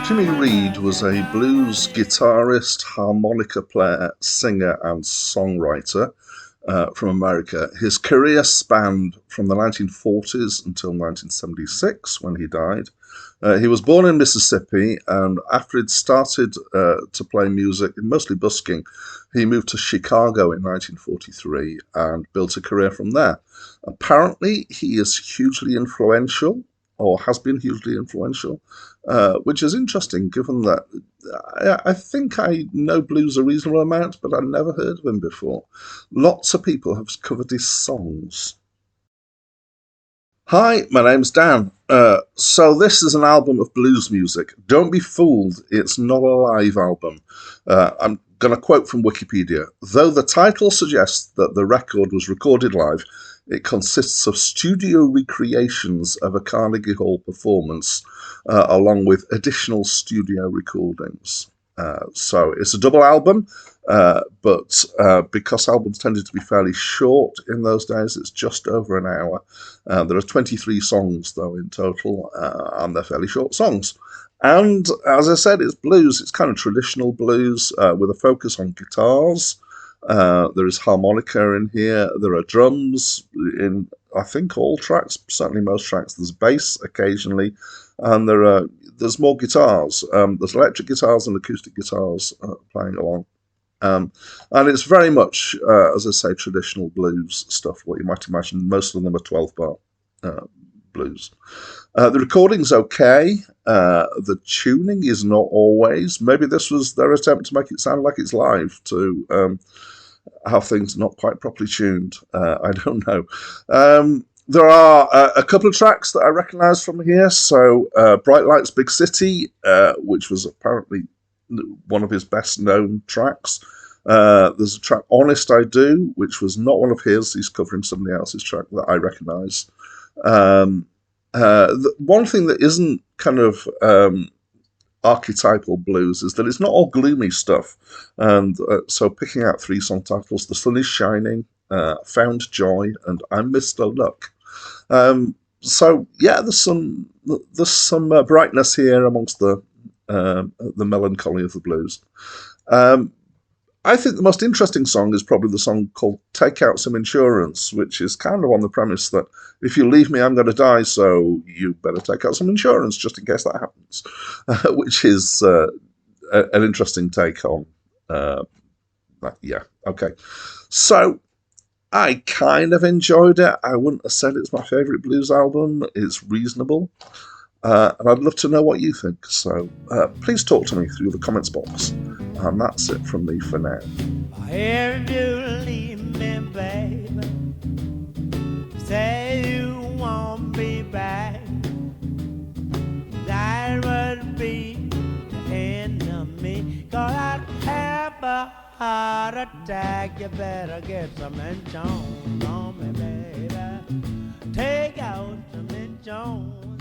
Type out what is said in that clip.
Jimmy Reed was a blues guitarist, harmonica player, singer, and songwriter from America. His career spanned from the 1940s until 1976 when he died. He was born in Mississippi, and after he'd started to play music, mostly busking, he moved to Chicago in 1943 and built a career from there. Apparently, he is hugely influential, or has been hugely influential, which is interesting given that I think I know blues a reasonable amount, but I'd never heard of him before. Lots of people have covered his songs. Hi, my name's Dan. So this is an album of blues music. Don't be fooled, it's not a live album. I'm going to quote from Wikipedia. Though the title suggests that the record was recorded live, it consists of studio recreations of a Carnegie Hall performance, along with additional studio recordings. So it's a double album, but because albums tended to be fairly short in those days, it's just over an hour. There are 23 songs, though, in total, and they're fairly short songs. And as I said, it's blues. It's kind of traditional blues with a focus on guitars. There is harmonica in here. There are drums in, I think, all tracks, certainly most tracks. There's bass occasionally, and there's more guitars. There's electric guitars and acoustic guitars playing along. And it's very much, as I say, traditional blues stuff, what you might imagine. Most of them are 12-bar blues. The recording's okay. The tuning is not always. Maybe this was their attempt to make it sound like it's live, to have things not quite properly tuned. I don't know. There are a couple of tracks that I recognise from here. So Bright Lights, Big City, which was apparently one of his best known tracks. There's a track, Honest I Do, which was not one of his. He's covering somebody else's track that I recognise. One thing that isn't kind of archetypal blues is that it's not all gloomy stuff. And so picking out three song titles, The Sun is Shining, Found Joy, and I'm Mr. Luck. So yeah, there's some brightness here amongst the melancholy of the blues. I think the most interesting song is probably the song called Take Out Some Insurance, which is kind of on the premise that if you leave me, I'm going to die, so you better take out some insurance just in case that happens, which is an interesting take on yeah, okay. So I kind of enjoyed it. I wouldn't have said it's my favourite blues album. It's reasonable. And I'd love to know what you think. So please talk to me through the comments box. And that's it from me for now. If you leave me, baby, say you won't be back, that would be the end of me. 'Cause I'd have a heart attack. You better get some insurance on me, baby. Take out some insurance.